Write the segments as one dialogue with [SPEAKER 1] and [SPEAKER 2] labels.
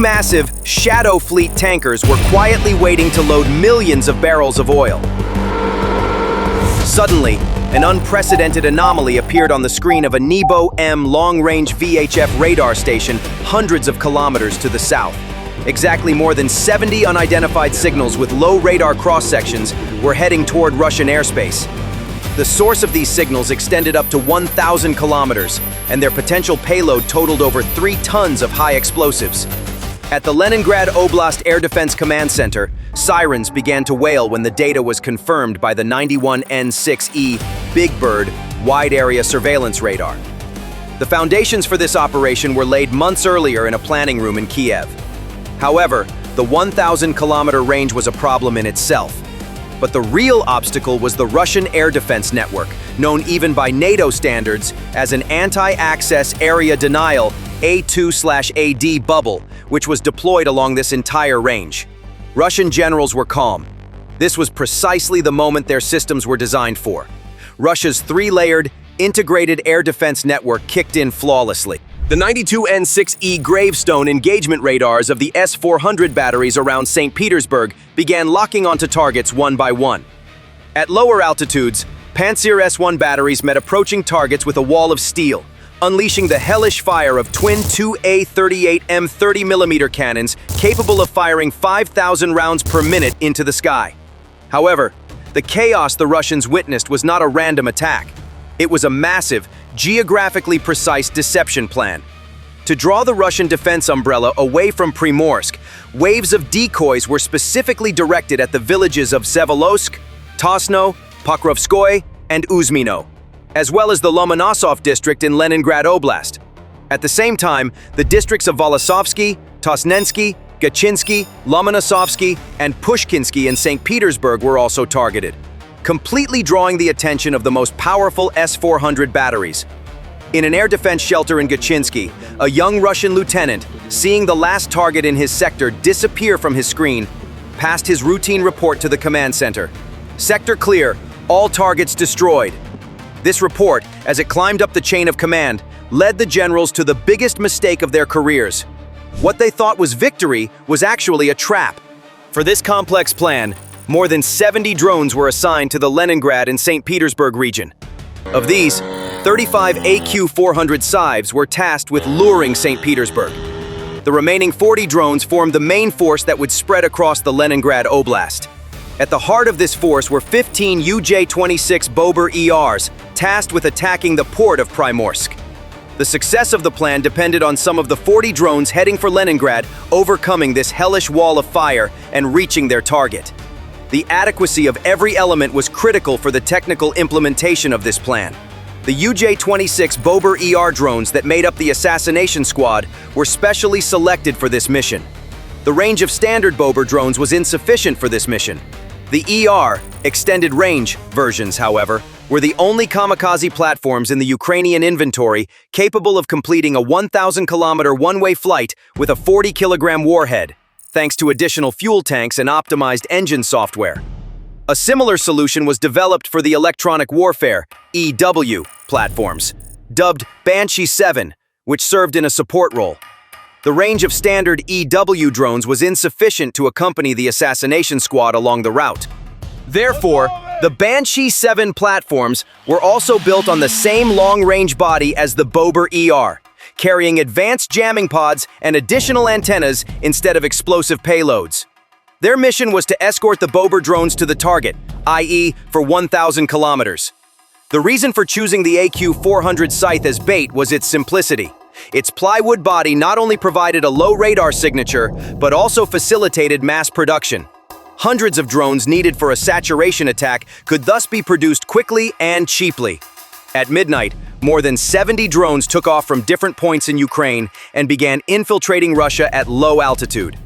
[SPEAKER 1] Massive Shadow Fleet tankers were quietly waiting to load millions of barrels of oil. Suddenly, an unprecedented anomaly appeared on the screen of a Nebo-M long-range VHF radar station hundreds of kilometers to the south. Exactly more than 70 unidentified signals with low radar cross-sections were heading toward Russian airspace. The source of these signals extended up to 1,000 kilometers, and their potential payload totaled over 3 tons of high explosives. At the Leningrad Oblast Air Defense Command Center, sirens began to wail when the data was confirmed by the 91N6E Big Bird Wide Area Surveillance Radar. The foundations for this operation were laid months earlier in a planning room in Kiev. However, the 1,000-kilometer range was a problem in itself. But the real obstacle was the Russian air defense network, known even by NATO standards as an anti-access area denial A2/AD bubble, which was deployed along this entire range. Russian generals were calm. This was precisely the moment their systems were designed for. Russia's 3-layered, integrated air defense network kicked in flawlessly. The 92N6E gravestone engagement radars of the S-400 batteries around St. Petersburg began locking onto targets one by one. At lower altitudes, Pantsir S-1 batteries met approaching targets with a wall of steel, unleashing the hellish fire of twin 2A38M 30mm cannons capable of firing 5,000 rounds per minute into the sky. However, the chaos the Russians witnessed was not a random attack. It was a massive, geographically precise deception plan. To draw the Russian defense umbrella away from Primorsk, waves of decoys were specifically directed at the villages of Sevolosk, Tosno, Pokrovskoye, and Uzmino, as well as the Lomonosov district in Leningrad Oblast. At the same time, the districts of Volosovsky, Tosnensky, Gachinsky, Lomonosovsky, and Pushkinsky in St. Petersburg were also targeted, completely drawing the attention of the most powerful S-400 batteries. In an air defense shelter in Gachinsky, a young Russian lieutenant, seeing the last target in his sector disappear from his screen, passed his routine report to the command center. "Sector clear, all targets destroyed." This report, as it climbed up the chain of command, led the generals to the biggest mistake of their careers. What they thought was victory was actually a trap. For this complex plan, more than 70 drones were assigned to the Leningrad and St. Petersburg region. Of these, 35 AQ-400 Scythes were tasked with luring St. Petersburg. The remaining 40 drones formed the main force that would spread across the Leningrad Oblast. At the heart of this force were 15 UJ-26 Bober ERs, tasked with attacking the port of Primorsk. The success of the plan depended on some of the 40 drones heading for Leningrad overcoming this hellish wall of fire and reaching their target. The adequacy of every element was critical for the technical implementation of this plan. The UJ-26 Bober ER drones that made up the assassination squad were specially selected for this mission. The range of standard Bober drones was insufficient for this mission. The ER, extended range versions, however, were the only kamikaze platforms in the Ukrainian inventory capable of completing a 1,000-kilometer one-way flight with a 40-kilogram warhead, thanks to additional fuel tanks and optimized engine software. A similar solution was developed for the electronic warfare EW platforms, dubbed Banshee 7, which served in a support role. The range of standard EW drones was insufficient to accompany the assassination squad along the route. Therefore, the Banshee 7 platforms were also built on the same long-range body as the Bober ER, carrying advanced jamming pods and additional antennas instead of explosive payloads. Their mission was to escort the Bober drones to the target, i.e. for 1,000 kilometers. The reason for choosing the AQ-400 Scythe as bait was its simplicity. Its plywood body not only provided a low radar signature, but also facilitated mass production. Hundreds of drones needed for a saturation attack could thus be produced quickly and cheaply. At midnight, more than 70 drones took off from different points in Ukraine and began infiltrating Russia at low altitude.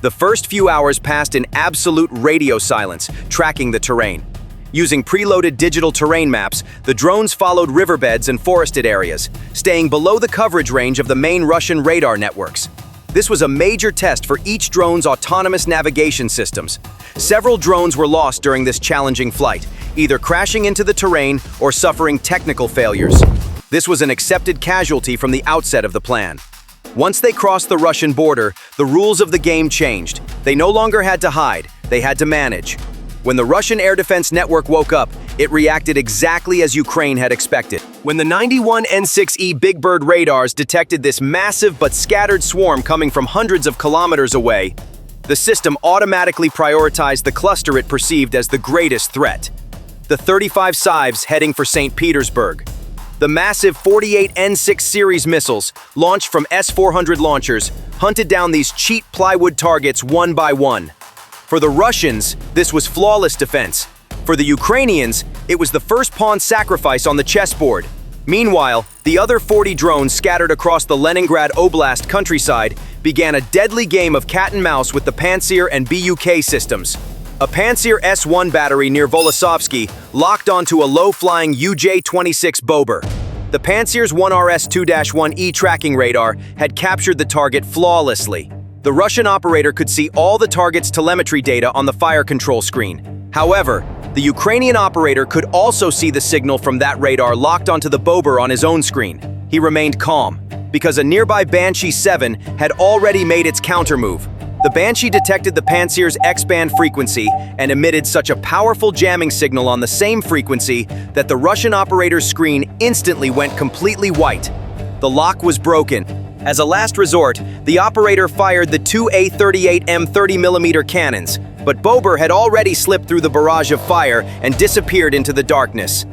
[SPEAKER 1] The first few hours passed in absolute radio silence, tracking the terrain. Using preloaded digital terrain maps, the drones followed riverbeds and forested areas, staying below the coverage range of the main Russian radar networks. This was a major test for each drone's autonomous navigation systems. Several drones were lost during this challenging flight, either crashing into the terrain or suffering technical failures. This was an accepted casualty from the outset of the plan. Once they crossed the Russian border, the rules of the game changed. They no longer had to hide, they had to manage. When the Russian air defense network woke up, it reacted exactly as Ukraine had expected. When the 91 N6E Big Bird radars detected this massive but scattered swarm coming from hundreds of kilometers away, the system automatically prioritized the cluster it perceived as the greatest threat. The 35 Syvs heading for St. Petersburg. The massive 48 N6 series missiles, launched from S-400 launchers, hunted down these cheap plywood targets one by one. For the Russians, this was flawless defense. For the Ukrainians, it was the first pawn sacrifice on the chessboard. Meanwhile, the other 40 drones scattered across the Leningrad Oblast countryside began a deadly game of cat and mouse with the Pantsir and BUK systems. A Pantsir S-1 battery near Volosovsky locked onto a low-flying UJ-26 Bober. The Pantsir's 1RS-2-1E tracking radar had captured the target flawlessly. The Russian operator could see all the target's telemetry data on the fire control screen. However, the Ukrainian operator could also see the signal from that radar locked onto the Bober on his own screen. He remained calm, because a nearby Banshee 7 had already made its countermove. The Banshee detected the Pantsir's X-band frequency and emitted such a powerful jamming signal on the same frequency that the Russian operator's screen instantly went completely white. The lock was broken. As a last resort, the operator fired the two A38M 30mm cannons, but Bober had already slipped through the barrage of fire and disappeared into the darkness.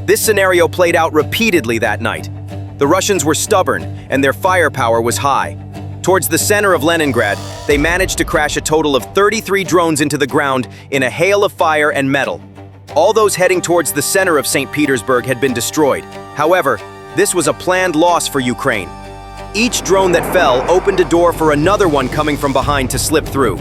[SPEAKER 1] This scenario played out repeatedly that night. The Russians were stubborn, and their firepower was high. Towards the center of Leningrad, they managed to crash a total of 33 drones into the ground in a hail of fire and metal. All those heading towards the center of St. Petersburg had been destroyed. However, this was a planned loss for Ukraine. Each drone that fell opened a door for another one coming from behind to slip through.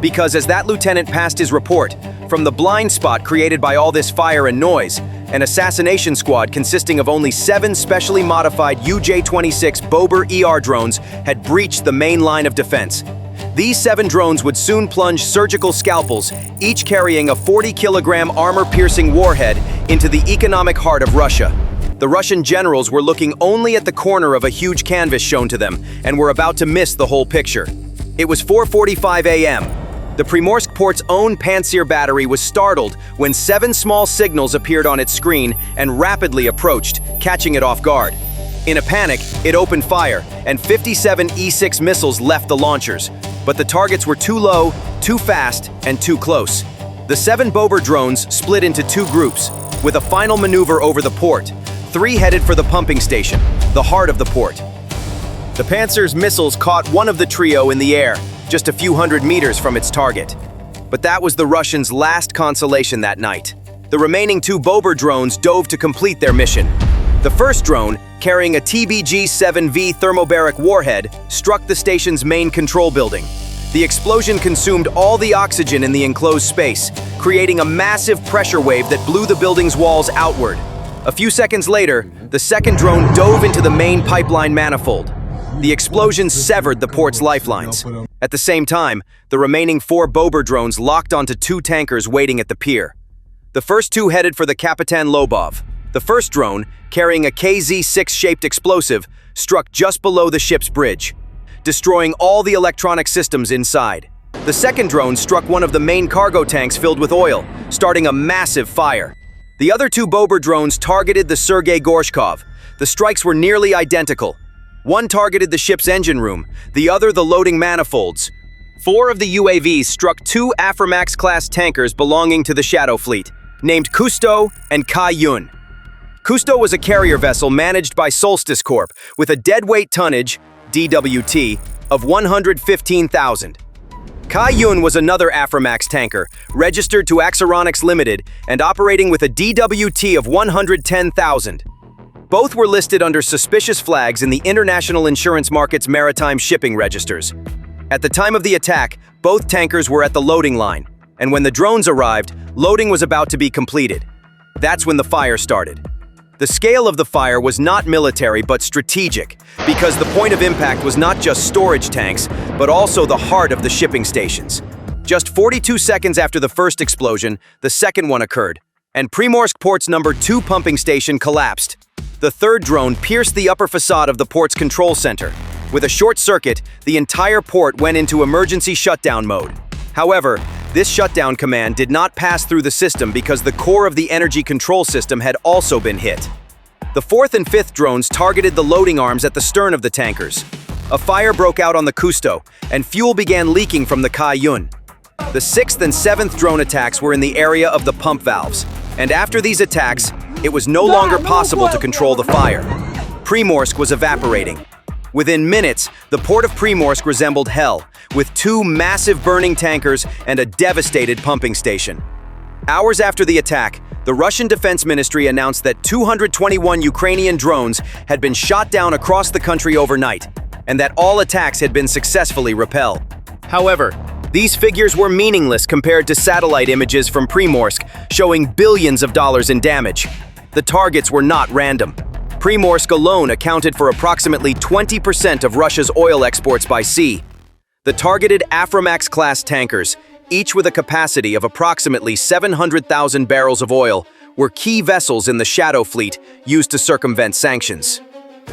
[SPEAKER 1] Because as that lieutenant passed his report, from the blind spot created by all this fire and noise, an assassination squad consisting of only 7 specially modified UJ-26 Bober ER drones had breached the main line of defense. These 7 drones would soon plunge surgical scalpels, each carrying a 40-kilogram armor-piercing warhead, into the economic heart of Russia. The Russian generals were looking only at the corner of a huge canvas shown to them and were about to miss the whole picture. It was 4:45 a.m. The Primorsk port's own Pantsir battery was startled when 7 small signals appeared on its screen and rapidly approached, catching it off guard. In a panic, it opened fire, and 57 E-6 missiles left the launchers. But the targets were too low, too fast, and too close. The 7 Bober drones split into 2 groups, with a final maneuver over the port. 3 headed for the pumping station, the heart of the port. The Pantsir's missiles caught one of the trio in the air, just a few hundred meters from its target. But that was the Russians' last consolation that night. The remaining 2 Bober drones dove to complete their mission. The first drone, carrying a TBG-7V thermobaric warhead, struck the station's main control building. The explosion consumed all the oxygen in the enclosed space, creating a massive pressure wave that blew the building's walls outward. A few seconds later, the second drone dove into the main pipeline manifold. The explosion severed the port's lifelines. At the same time, the remaining 4 Bober drones locked onto 2 tankers waiting at the pier. The first 2 headed for the Kapitan Lobov. The first drone, carrying a KZ-6-shaped explosive, struck just below the ship's bridge, destroying all the electronic systems inside. The second drone struck one of the main cargo tanks filled with oil, starting a massive fire. The other 2 Bober drones targeted the Sergei Gorshkov. The strikes were nearly identical. One targeted the ship's engine room, the other the loading manifolds. 4 of the UAVs struck 2 Aframax-class tankers belonging to the Shadow Fleet, named Kusto and Kai-Yun. Kusto was a carrier vessel managed by Solstice Corp with a deadweight tonnage, DWT, of 115,000. Kai-Yun was another Aframax tanker, registered to Axaronix Limited and operating with a DWT of 110,000. Both were listed under suspicious flags in the international insurance market's maritime shipping registers. At the time of the attack, both tankers were at the loading line, and when the drones arrived, loading was about to be completed. That's when the fire started. The scale of the fire was not military but strategic, because the point of impact was not just storage tanks, but also the heart of the shipping stations. Just 42 seconds after the first explosion, the second one occurred, and Primorsk Port's number 2 pumping station collapsed. The third drone pierced the upper facade of the port's control center. With a short circuit, the entire port went into emergency shutdown mode. However, this shutdown command did not pass through the system because the core of the energy control system had also been hit. The fourth and fifth drones targeted the loading arms at the stern of the tankers. A fire broke out on the Kusto, and fuel began leaking from the Kaiyun. The sixth and seventh drone attacks were in the area of the pump valves, and after these attacks, it was no longer possible to control the fire. Primorsk was evaporating. Within minutes, the port of Primorsk resembled hell, with two massive burning tankers and a devastated pumping station. Hours after the attack, the Russian Defense Ministry announced that 221 Ukrainian drones had been shot down across the country overnight, and that all attacks had been successfully repelled. However, these figures were meaningless compared to satellite images from Primorsk showing billions of dollars in damage. The targets were not random. Primorsk alone accounted for approximately 20% of Russia's oil exports by sea. The targeted Aframax-class tankers, each with a capacity of approximately 700,000 barrels of oil, were key vessels in the Shadow Fleet used to circumvent sanctions.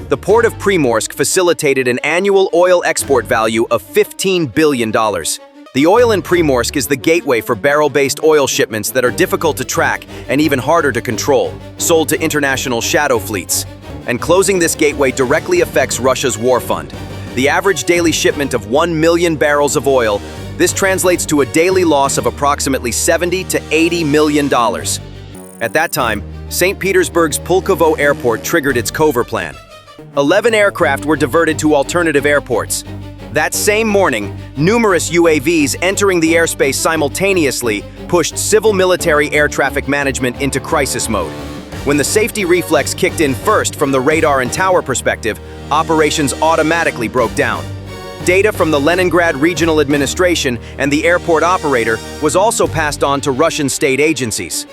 [SPEAKER 1] The port of Primorsk facilitated an annual oil export value of $15 billion. The oil in Primorsk is the gateway for barrel-based oil shipments that are difficult to track and even harder to control, sold to international shadow fleets. And closing this gateway directly affects Russia's war fund. The average daily shipment of 1 million barrels of oil, this translates to a daily loss of approximately $70 to $80 million. At that time, St. Petersburg's Pulkovo Airport triggered its cover plan. 11 aircraft were diverted to alternative airports. That same morning, numerous UAVs entering the airspace simultaneously pushed civil-military air traffic management into crisis mode. When the safety reflex kicked in first from the radar and tower perspective, operations automatically broke down. Data from the Leningrad Regional Administration and the airport operator was also passed on to Russian state agencies.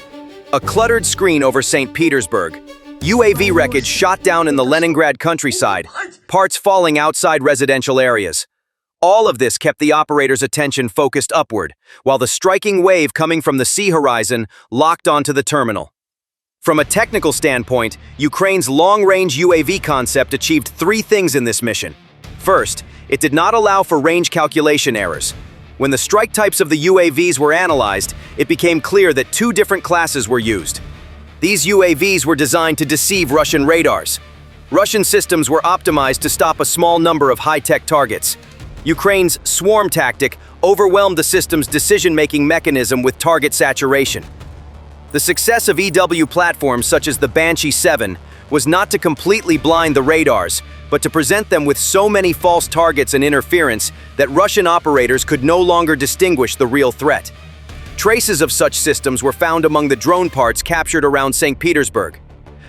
[SPEAKER 1] A cluttered screen over St. Petersburg. UAV wreckage shot down in the Leningrad countryside, parts falling outside residential areas. All of this kept the operator's attention focused upward, while the striking wave coming from the sea horizon locked onto the terminal. From a technical standpoint, Ukraine's long-range UAV concept achieved three things in this mission. First, it did not allow for range calculation errors. When the strike types of the UAVs were analyzed, it became clear that two different classes were used. These UAVs were designed to deceive Russian radars. Russian systems were optimized to stop a small number of high-tech targets. Ukraine's swarm tactic overwhelmed the system's decision-making mechanism with target saturation. The success of EW platforms such as the Banshee 7 was not to completely blind the radars, but to present them with so many false targets and interference that Russian operators could no longer distinguish the real threat. Traces of such systems were found among the drone parts captured around St. Petersburg.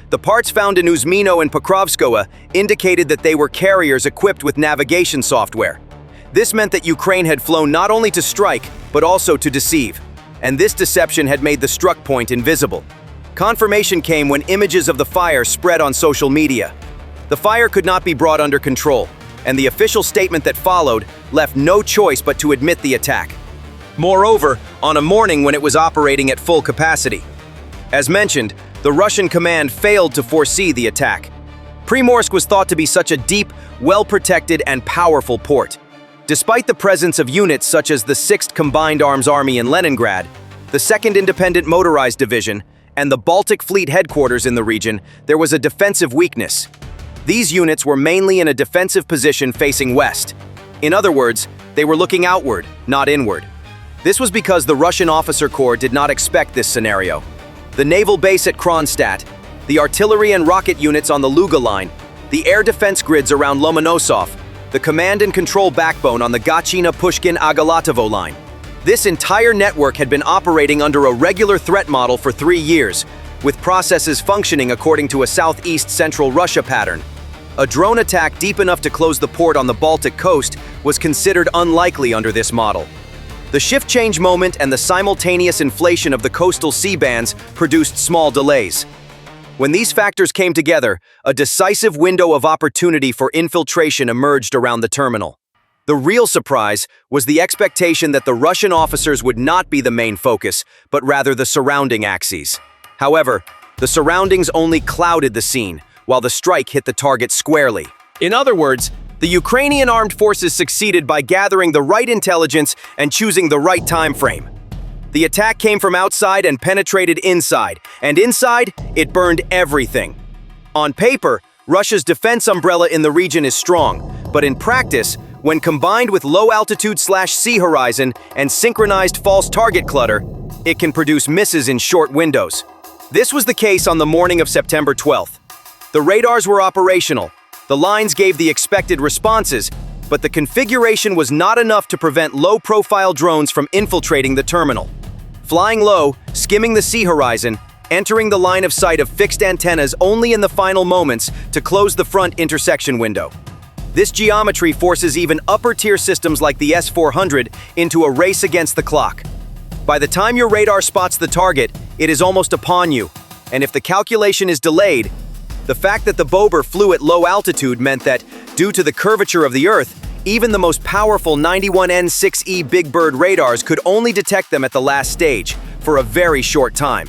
[SPEAKER 1] The parts found in Uzmino and Pokrovskoye indicated that they were carriers equipped with navigation software. This meant that Ukraine had flown not only to strike, but also to deceive. And this deception had made the struck point invisible. Confirmation came when images of the fire spread on social media. The fire could not be brought under control, and the official statement that followed left no choice but to admit the attack. Moreover, on a morning when it was operating at full capacity. As mentioned, the Russian command failed to foresee the attack. Primorsk was thought to be such a deep, well-protected, and powerful port. Despite the presence of units such as the 6th Combined Arms Army in Leningrad, the 2nd Independent Motorized Division, and the Baltic Fleet headquarters in the region, there was a defensive weakness. These units were mainly in a defensive position facing west. In other words, they were looking outward, not inward. This was because the Russian officer corps did not expect this scenario. The naval base at Kronstadt, the artillery and rocket units on the Luga line, the air defense grids around Lomonosov, the command and control backbone on the Gachina-Pushkin-Agalatovo line. This entire network had been operating under a regular threat model for 3 years, with processes functioning according to a southeast-central Russia pattern. A drone attack deep enough to close the port on the Baltic coast was considered unlikely under this model. The shift change moment and the simultaneous inflation of the coastal sea bands produced small delays. When these factors came together, a decisive window of opportunity for infiltration emerged around the terminal. The real surprise was the expectation that the Russian officers would not be the main focus, but rather the surrounding axes. However, the surroundings only clouded the scene, while the strike hit the target squarely. In other words, The Ukrainian armed forces succeeded by gathering the right intelligence and choosing the right time frame. The attack came from outside and penetrated inside, and inside, it burned everything. On paper, Russia's defense umbrella in the region is strong, but in practice, when combined with low-altitude/sea horizon and synchronized false target clutter, it can produce misses in short windows. This was the case on the morning of September 12th. The radars were operational, the lines gave the expected responses, but the configuration was not enough to prevent low-profile drones from infiltrating the terminal. Flying low, skimming the sea horizon, entering the line of sight of fixed antennas only in the final moments to close the front intersection window. This geometry forces even upper-tier systems like the S-400 into a race against the clock. By the time your radar spots the target, it is almost upon you, and if the calculation is delayed, the fact that the Bober flew at low altitude meant that, due to the curvature of the Earth, even the most powerful 91N6E Big Bird radars could only detect them at the last stage, for a very short time.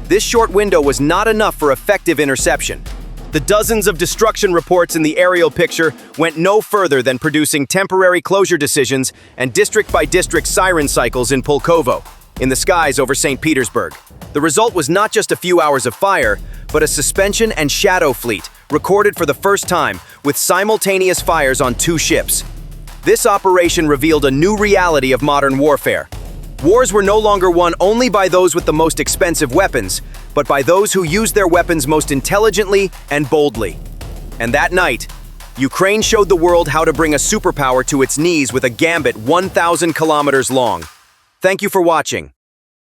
[SPEAKER 1] This short window was not enough for effective interception. The dozens of destruction reports in the aerial picture went no further than producing temporary closure decisions and district-by-district siren cycles in Pulkovo, in the skies over St. Petersburg. The result was not just a few hours of fire, but a suspension and shadow fleet, recorded for the first time, with simultaneous fires on 2 ships. This operation revealed a new reality of modern warfare. Wars were no longer won only by those with the most expensive weapons, but by those who used their weapons most intelligently and boldly. And that night, Ukraine showed the world how to bring a superpower to its knees with a gambit 1,000 kilometers long. Thank you for watching.